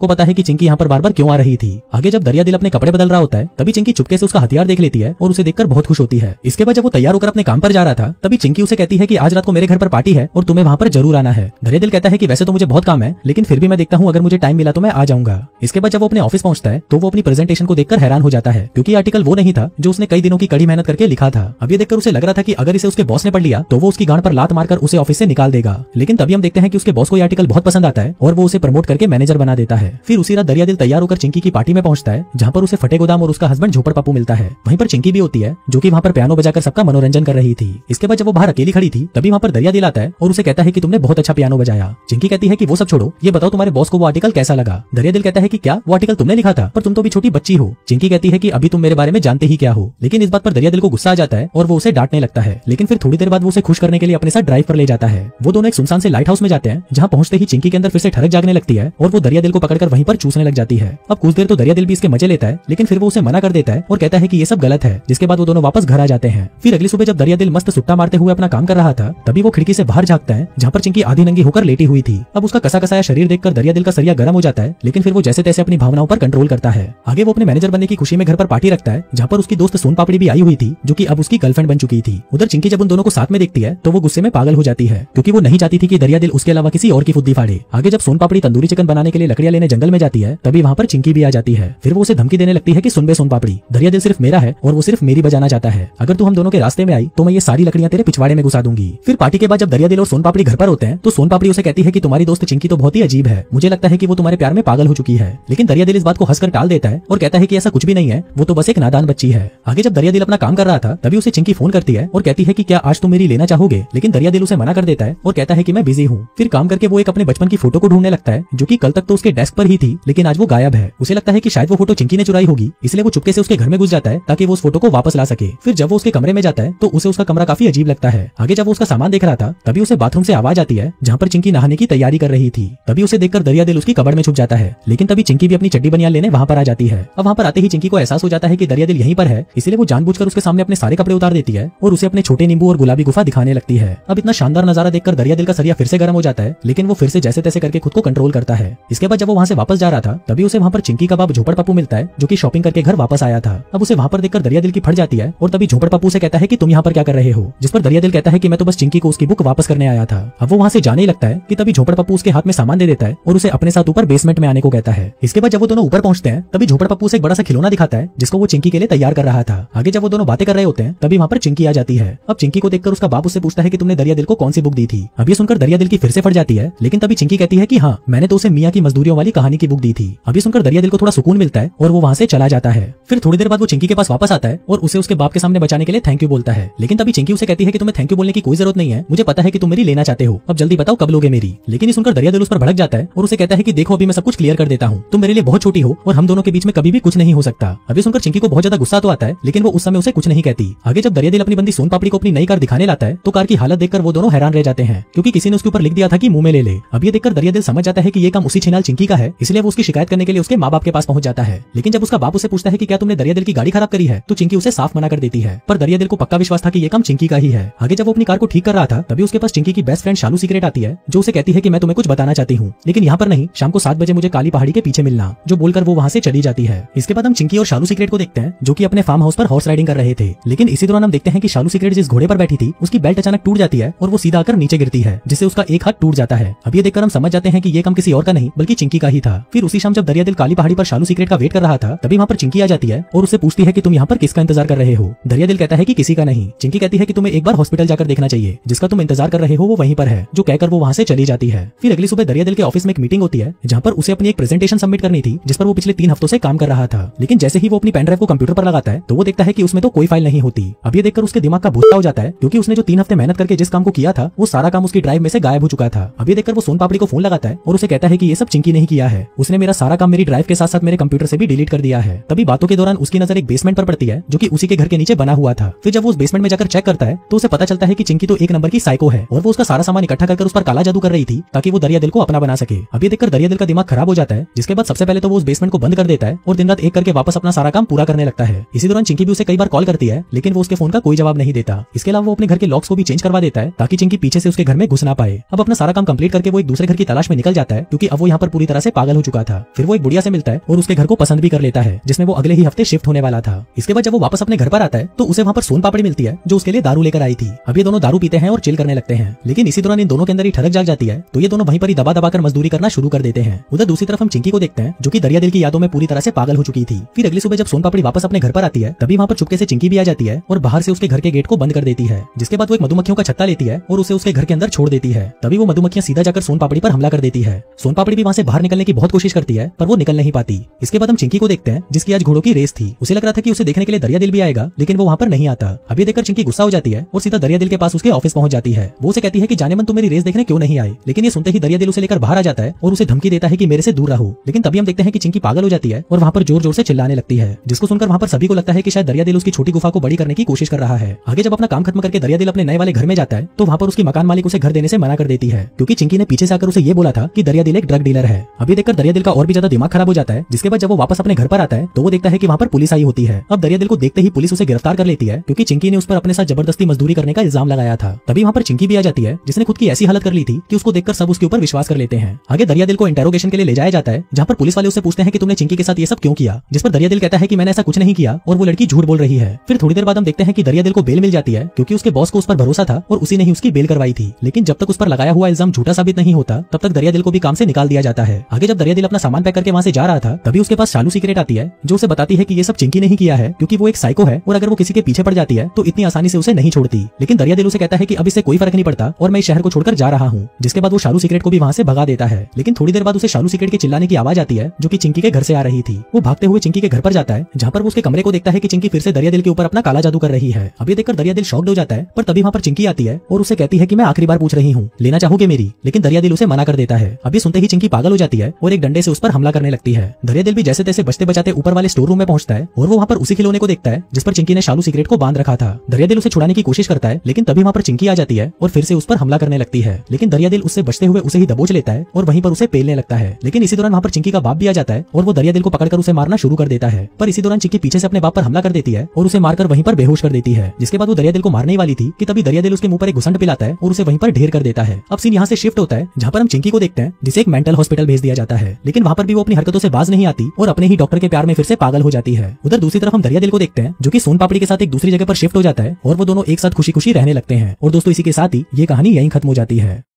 को पता है कि चिंकी यहाँ पर बार बार क्यों आ रही थी। आगे जब दरिया दिल अपने कपड़े बदल रहा होता है तभी चिंकी चुपके से उसका हथियार देख लेती है और उसे देखकर बहुत खुश होती है। इसके बाद जब वो तैयार होकर अपने काम पर जा रहा था तभी चिंकी उसे कहती है कि आज रात को मेरे घर पर पार्टी है और तुम्हें वहाँ पर जरूर आना है। दरिया दिल कहता है कि वैसे तो मुझे बहुत काम है लेकिन फिर भी मैं देखता हूँ अगर मुझे टाइम मिला तो मैं आ जाऊंगा। इसके बाद जब वो अपने ऑफिस पहुंचता है तो वो अपनी प्रेजेंटेशन को देखकर हैरान हो जाता है क्योंकि आर्टिकल वो नहीं था जो उसने कई दिनों की कड़ी मेहनत करके लिखा था। अब ये देखकर उसे लग रहा था कि अगर इसे उसके बॉस ने पढ़ लिया तो वो उसकी गांड पर लात मारकर उसे ऑफिस से निकाल देगा। लेकिन तभी हम देखते हैं कि उसके बॉस को ये आर्टिकल बहुत पसंद आता है और वो उसे प्रमोट करके मैनेजर बना देता है। फिर उसी रात दरिया दिल तैयार होकर चिंकी की पार्टी में पहुंचता है जहाँ पर उसे फटे गोदाम और उसका हस्बैंड झोपड़ पप्पू मिलता है। वहीं पर चिंकी भी होती है जो कि वहाँ पर पियानो बजाकर सबका मनोरंजन कर रही थी। इसके बाद जब वो बाहर अकेली खड़ी थी तभी वहाँ पर दरिया दिल आता है और उसे कहता है कि तुमने बहुत अच्छा पियानो बजाया। चिंकी कहती है कि वो सब छोड़ो, ये बताओ तुम्हारे बॉस को वो आर्टिकल कैसा लगा। दरिया दिल कहता है कि क्या वो आर्टिकल तुमने लिखा था, पर तुम तो भी छोटी बच्ची हो। चिंकी कहती है कि अभी तुम मेरे बारे में जानते ही क्या हो। लेकिन इस बात पर दरिया दिल को गुस्सा आ जाता है और वो उसे डांटने लगता है। लेकिन फिर थोड़ी देर बाद वो उसे खुश करने के लिए अपने साथ ड्राइव पर ले जाता है। वो दोनों एक सुनसान से लाइट हाउस में जाते हैं जहाँ पहुंचते ही चिंकी के अंदर फिर से ठरक जागने लगती है और वो दरिया दिल को पकड़कर वहीं पर चूसने लग जाती है। अब कुछ देर तो दरिया दिल भी इसके मजे लेता है लेकिन फिर वो उसे मना कर देता है और कहता है कि ये सब गलत है। जिसके बाद वो दोनों वापस घर आ जाते हैं। फिर अगली सुबह जब दरिया दिल मस्त सुट्टा मारते हुए अपना काम कर रहा था तभी वो खिड़की से बाहर झांकता है जहाँ पर चिंकी आधी नंगी होकर लेटी हुई थी। अब उसका कसा कसाया शरीर देखकर दरिया दिल का सरिया गर्म हो जाता है लेकिन फिर वो जैसे तैसे अपनी भावनाओं पर कंट्रोल करता है। आगे वो अपने मैनेजर बनने की खुशी में घर पर पार्टी रखता है जहाँ पर उसकी दोस्त सोन पापड़ी भी आई हुई थी जो कि अब उसकी गर्लफ्रेंड बन चुकी थी। उधर चिंकी जब उन दोनों को साथ में देखती है तो वो गुस्से में पागल हो जाती है क्योंकि वो नहीं चाहती थी कि दरिया दिल उसके अलावा किसी और की फुद्दी फाड़े। आगे जब सोन पापड़ी तंदूरी चिकन बनाने के लिए लकड़ियां लेने जंगल में जाती है तभी वहाँ पर चिंकी भी आ जाती है। फिर वो उसे धमकी देने लगती है कि सुन बे सोन पापड़ी, दरिया दिल सिर्फ मेरा है और वो सिर्फ मेरी बजाना चाहता है। अगर तू हम दोनों के रास्ते में आई तो मैं ये सारी लकड़ियां तेरे पिछवाड़े में घुसा दूंगी। फिर पार्टी के बाद जब दरिया दिल और सोन पापड़ी घर पर होते हैं तो सोन पापड़ी उसे कहती है कि तुम्हारी दोस्त चिंकी तो बहुत ही अजीब है, मुझे लगता है कि वो तुम्हारे प्यार में पागल हो चुकी है। लेकिन दरिया दिल इस बात को हंसकर टाल देता है और कहता है कि ऐसा कुछ भी नहीं है, वो तो बस एक नादान बच्ची है। आगे जब दरिया दिल अपना काम कर रहा था तभी उसे चिंकी फोन करती है और कहती है कि क्या आज तुम मेरी लेना चाहोगे। लेकिन दरिया दिल उसे मना कर देता है और कहता है कि मैं बिजी हूँ। फिर काम करके वो एक अपने बचपन की फोटो को ढूंढने लगता है जो कि कल तक तो उसके डेस्क पर ही थी लेकिन आज वो गायब है। उसे लगता है कि शायद वो फोटो चिंकी ने चुराई होगी, इसलिए वो चुपके से उसके घर में घुस जाता है ताकि वो उस फोटो को वापस ला सके। फिर जब वो उसके कमरे में जाता है तो उसे उसका कमरा काफी अजीब लगता है। आगे जब वो उसका सामान देख रहा था तभी उसे बाथरूम से आवाज आती है जहाँ पर चिंकी नहाने की तैयारी कर रही थी। तभी उसे देखकर दरिया दिल उसकी कबड़ में छुप जाता है। लेकिन तभी चिंकी भी अपनी चड्डी बनियान लेने वहाँ पर आ जाती है। अब वहाँ पर आते ही चिंकी को एहसास हो जाता है कि दरिया दिल यहीं पर है, इसलिए वो जानबूझकर उसके सामने अपने सारे कपड़े उतार देती है और उसे अपने छोटे नींबू और गुलाबी गुफा दिखाने लगती है। अब इतना शानदार नजारा देखकर दरिया दिल का सरिया फिर से गर्म हो जाता है लेकिन वो फिर से जैसे तैसे करके खुद को कंट्रोल करता है। इसके बाद जब वो वहाँ से वापस जा रहा था तभी उसे वहाँ पर चिंकी का बाप झोपड़ पप्पू मिलता है जो कि शॉपिंग करके घर वापस आया था। अब उसे वहाँ पर देखकर दरिया दिल की फट जाती है और तभी झोपड़ पप्पू से कहता है कि तुम यहाँ पर क्या कर रहे हो। जिस पर दरिया दिल कहता है कि मैं तो बस चिंकी को उसकी बुक वापस करने आया था। अब वो वहाँ से जाने ही लगता है कि तभी झोपड़ पप्पू उसके हाथ में सामान दे देता है और उसे अपने साथ ऊपर बेसमेंट में आने को कहता है। इसके बाद जब वो दोनों ऊपर पहुंचते हैं तभी झोपड़ पप्पू से एक बड़ा सा खिलौना दिखाता है जिसको वो चिंकी के लिए तैयार कर रहा था। आगे जब वो दोनों बातें कर रहे होते हैं तभी वहाँ पर चिंकी आ जाती है। अब चिंकी को देखकर उसका बाप उससे पूछता है कि तुमने दरिया दिल को कौन सी बुक दी थी। अब ये सुनकर दरिया दिल की फिर से फट जाती है लेकिन तभी चिंकी कहती है कि हाँ, मैंने तो उसे मियाँ की मजदूरियों वाली कहानी की बुक दी थी। अभी सुनकर दरिया दिल को थोड़ा सुकून मिलता है और वो वहाँ से चला जाता है। फिर थोड़ी देर बाद वो चिंकी के पास वापस आता है और उसे उसके बाप के सामने बचाने के लिए थैंक यू बोलता है। लेकिन तभी चिंकी उसे कहती है कि तुम्हें थैंक यू बोलने की कोई जरूरत नहीं है, मुझे पता है कि तुम मेरी लेना चाहते हो, अब जल्दी बताओ कब लोगे मेरी। लेकिन ये सुनकर दरिया दिल उस पर भड़क जाता है और उसे कहता है कि देखो अभी मैं सब कुछ क्लियर कर देता हूँ, तुम मेरे लिए बहुत छोटी हो और हम दोनों के बीच में कभी भी कुछ नहीं हो सकता। अभी सुनकर चिंकी को बहुत ज्यादा गुस्सा तो आता है लेकिन वो उस समय उसे कुछ नहीं कहती। आगे जब दरिया दिल अपनी बंदी सोन पापड़ी को अपनी नई कार दिखाने लाता है तो कार की हालत देखकर वो दोनों हैरान रह जाते हैं क्योंकि किसी ने उसके ऊपर लिख दिया था कि मुंह में ले ले। अब ये देखकर दरिया दिल समझ जाता है कि ये काम उसी छिनाल चिंकी का है, इसलिए वो उसकी शिकायत करने के लिए उसके माँ बाप के पास पहुंच जाता है। लेकिन जब उसका बाप उसे पूछता है कि क्या तुमने दरिया दिल की गाड़ी खराब करी है तो चिंकी उसे साफ मना कर देती है। पर दरिया दिल को पक्का विश्वास था कि ये काम चिंकी का ही है। आगे जब वो अपनी कार को ठीक कर रहा था तभी उसके पास चिंकी की बेस्ट फ्रेंड शालू सीक्रेट आती है जो उसे कहती है कि मैं तुम्हें कुछ बताना चाहती हूँ लेकिन यहाँ पर नहीं, शाम को 7 बजे मुझे काली पहाड़ी के पीछे मिलना, जो बोलकर वो वहाँ से चली जाती है। इसके बाद हम चिंकी और शालू सीक्रेट को देखते हैं जो कि अपने फार्म हाउस पर हॉर्स राइडिंग कर रहे थे। लेकिन इसी दौरान हम देखते हैं कि शालू सीक्रेट जिस घोड़े पर बैठी थी उसकी बेल्ट अचानक टूट जाती है और वो सीधा आकर नीचे गिरती है जिससे उसका एक हाथ टूट जाता है। अब ये देखकर हम समझ जाते हैं कि ये काम किसी और का नहीं बल्कि चिंकी का ही था। फिर उसी शाम जब दरिया दिल काली पहाड़ी पर शालू सीक्रेट का वेट कर रहा था तभी वहाँ पर चिंकी आ जाती है और उससे पूछती है कि तुम यहाँ पर किसका इंतजार कर रहे हो। दरिया दिल कहता है कि किसी का नहीं। चिंकी कहती है कि तुम्हें एक बार हॉस्पिटल जाकर देखना चाहिए, जिसका तुम इंतजार कर रहे हो वो वहीं पर है, जो कहकर वो वहाँ से चली जाती है। फिर अगली सुबह दरिया दिल के ऑफिस में एक मीटिंग होती है जहाँ पर उसे अपनी एक प्रेजेंटेशन सबमिट करनी थी जिस पर वो पिछले 3 हफ्तों से काम कर रहा था। लेकिन जैसे ही वो अपनी पेन ड्राइव को कंप्यूटर पर लगाता है तो वो देखता है कि उसमें तो कोई फाइल नहीं होती। अब ये देखकर उसके दिमाग का भूसा हो जाता है क्योंकि उसने जो 3 हफ्ते मेहनत करके जिस काम को किया था वो सारा काम उसकी ड्राइव में से गायब हो चुका था। अब ये देखकर वो सोन पापड़ी को फोन लगाता है और उसे कहता है कि ये सब चिंकी ने ही किया है, उसने मेरा सारा काम मेरी ड्राइव के साथ साथ मेरे कंप्यूटर से भी डिलीट कर दिया है। तभी बातों के दौरान उसकी नजर एक बेसमेंट पर पड़ती है जो कि उसी के घर के नीचे बना हुआ था। फिर जब वो उस बेसमेंट में जाकर चेक करता है तो उसे पता चलता है कि चिंकी तो एक नंबर की साइको है और वो उसका सारा सामान इकट्ठा कर उस पर काला जादू कर रही थी ताकि वो दरिया दिल को अपना बना सके। अब ये देखकर दरिया दिल का दिमाग खराब हो जाता है, जिसके बाद सबसे पहले तो वो उस बेसमेंट को बंद कर देता है और दिन रात एक करके वापस अपना सारा काम पूरा करने लगता है। इसी दौरान चिंकी भी उसे कई बार कॉल करती है लेकिन वो उसके फोन का कोई जवाब नहीं देता। इसके अलावा वो अपने घर के लॉक्स को भी चेंज करवा देता है ताकि चिंकी पीछे से उसके घर में घुस ना पाए। अब अपना सारा काम कंप्लीट करके वो एक दूसरे घर की तलाश में निकल जाता है क्योंकि अब वो यहाँ पर पूरी तरह से से पागल हो चुका था। फिर वो एक बुढ़िया से मिलता है और उसके घर को पसंद भी कर लेता है, जिसमें वो अगले ही हफ्ते शिफ्ट होने वाला था। इसके बाद जब वो वापस अपने घर पर आता है तो उसे वहाँ पर सोन पापड़ी मिलती है, जो उसके लिए दारू लेकर आई थी। अब ये दोनों दारू पीते हैं और चिल करने लगते हैं, लेकिन इसी दौरान इन दोनों के अंदर ही ठनक जाग जाती है, तो ये दोनों वहीं पर ही दबा दबा कर मजदूरी करना शुरू कर देते हैं। उधर दूसरी तरफ हम चिंकी को देखते हैं, जो कि दरिया दिल की यादों में पूरी तरह से पागल हो चुकी थी। फिर अगली सुबह जब सोन पापड़ी वापस अपने घर पर आती है, तभी वहाँ पर चुपके से चिंकी भी आ जाती है और बाहर से उसके घर के गेट को बंद कर देती है। जिसके बाद वो एक मधुमक्खियों का छत्ता लेती है और उसे उसके घर के अंदर छोड़ देती है। तभी वो मधुमक्खियां सीधा जाकर सोन पापड़ी पर हमला कर देती है। सोन पापड़ी भी वहाँ से बाहर निकलने की बहुत कोशिश करती है, पर वो निकल नहीं पाती। इसके बाद हम चिंकी को देखते हैं, जिसकी आज घोड़ों की रेस थी। उसे लग रहा था कि उसे देखने के लिए दरिया दिल भी आएगा, लेकिन वो वहाँ पर नहीं आता। अभी देखकर चिंकी गुस्सा हो जाती है और सीधा दरिया दिल के पास उसके ऑफिस पहुंच जाती है। वो उसे कहती है कि जाने मन तुम मेरी रेस देखने क्यों नहीं आए, लेकिन ये सुनते ही दरिया दिल उसे लेकर बाहर आ जाता है और उसे धमकी देता है कि मेरे से दूर रहो। लेकिन तभी हम देखते हैं कि चिंकी पागल हो जाती है और वहाँ पर जोर जोर से चिल्लाने लगती है, जिसको सुनकर वहाँ पर सभी को लगता है कि शायद दरिया दिल उसकी छोटी गुफा को बड़ी करने की कोशिश कर रहा है। आगे जब अपना काम खत्म करके दरिया दिल अपने नए वाले घर में जाता है, तो वहाँ पर उसकी मकान मालिक उसे घर देने से मना कर देती है, क्योंकि चिंकी ने पीछे से आकर उसे ये बोला था कि दरिया दिल एक ड्रग डीलर है। अभी देखकर दरिया दिल का और भी ज्यादा दिमाग खराब हो जाता है। जिसके बाद जब वो वापस अपने घर पर आता है, तो वो देखता है कि वहाँ पर पुलिस आई होती है। अब दरिया दिल को देखते ही पुलिस उसे गिरफ्तार कर लेती है, क्योंकि चिंकी ने उस पर अपने साथ जबरदस्ती मजदूरी करने का इल्जाम लगाया था। तभी वहाँ पर चिंकी भी आ जाती है, जिसने खुद की ऐसी हालत कर ली थी कि उसको देखकर सब उसके ऊपर विश्वास कर लेते हैं। आगे दरिया दिल को इंटेरोगेशन के लिए ले जाया जाता है, जहाँ पर पुलिस वाले उससे पूछते हैं कि तुमने चिंकी के साथ ये सब क्यों किया, जिस पर दरिया दिल कहता है कि मैंने ऐसा कुछ नहीं किया और वो लड़की झूठ बोल रही है। फिर थोड़ी देर बाद हम देखते हैं कि दरिया दिल को बेल मिल जाती है, क्योंकि उसके बॉस को उस पर भरोसा था और उसी ने ही उसकी बेल करवाई थी। लेकिन जब तक उस पर लगाया हुआ इल्जाम झूठा साबित नहीं होता, तब तक दरिया दिल को भी काम से निकाल दिया जाता है। आगे जब दरिया दिल अपना सामान पैक करके वहाँ से जा रहा था, तभी उसके पास शालू सीक्रेट आती है, जो उसे बताती है कि ये सब चिंकी नहीं किया है, क्योंकि वो एक साइको है और अगर वो किसी के पीछे पड़ जाती है तो इतनी आसानी से उसे नहीं छोड़ती। लेकिन दरिया दिल उसे कहता है कि अब इससे कोई फर्क नहीं पड़ता और मैं इस शहर को छोड़कर जा रहा हूँ। जिसके बाद वो शालू सीक्रेट को भी वहाँ से भगा देता है। लेकिन थोड़ी देर बाद उसे शालू सीक्रेट के चिल्लाने की आवाज आती है, जो कि चिंकी के घर से आ रही थी। वो भागते हुए चिंकी के घर पर जाता है, जहाँ पर वो उसके कमरे को देखता है कि चिंकी फिर से दरिया दिल के ऊपर अपना काला जादू कर रही है। अब ये देखकर दरिया दिल शॉक्ड हो जाता है, पर तभी वहाँ पर चिंकी आती है और उसे कहती है कि मैं आखिरी बार पूछ रही हूँ, लेना चाहोगे मेरी। लेकिन दरिया दिल उसे मना कर देता है। अभी सुनते ही चिंकी पागल हो जाती है और एक डंडे से उस पर हमला करने लगती है। दरिया दिल भी जैसे तैसे बचते बचाते ऊपर वाले स्टोर रूम में पहुंचता है और वो वहाँ पर उसी खिलौने को देखता है जिस पर चिंकी ने शालू सीक्रेट को बांध रखा था। दरिया दिल उसे छुड़ाने की कोशिश करता है, लेकिन तभी वहाँ पर चिंकी आ जाती है और फिर से उस पर हमला करने लगती है। लेकिन दरिया दिल उससे बचते हुए उसे ही दबोच लेता है और वहीं पर उसे पेलने लगता है। लेकिन इसी दौरान वहाँ पर चिंकी का बाप भी आ जाता है और वो दरिया दिल को पकड़कर उसे मारना शुरू कर देता है। पर इसी दौरान चिंकी पीछे से अपने बाप पर हमला कर देती है और उसे मारकर वहीं पर बेहोश कर देती है। जिसके बाद वो दरिया दिल को मारने वाली थी कि तभी दरिया दिल उसके मुंह पर एक घुसंड पिलाता है और उसे वहीं पर ढेर कर देता है। अब सीन यहाँ से शिफ्ट होता है, जहाँ पर हम चिंकी को देखते हैं, जिसे एक मेंटल हॉस्पिटल भेज दिया जाता है। लेकिन वहाँ पर भी वो अपनी हरकतों से बाज नहीं आती और अपने ही डॉक्टर के प्यार में फिर से पागल हो जाती है। उधर दूसरी तरफ हम दरिया दिल को देखते हैं, जो कि सोन पापड़ी के साथ एक दूसरी जगह पर शिफ्ट हो जाता है और वो दोनों एक साथ खुशी खुशी रहने लगते हैं। और दोस्तों इसी के साथ ही ये कहानी यहीं खत्म हो जाती है।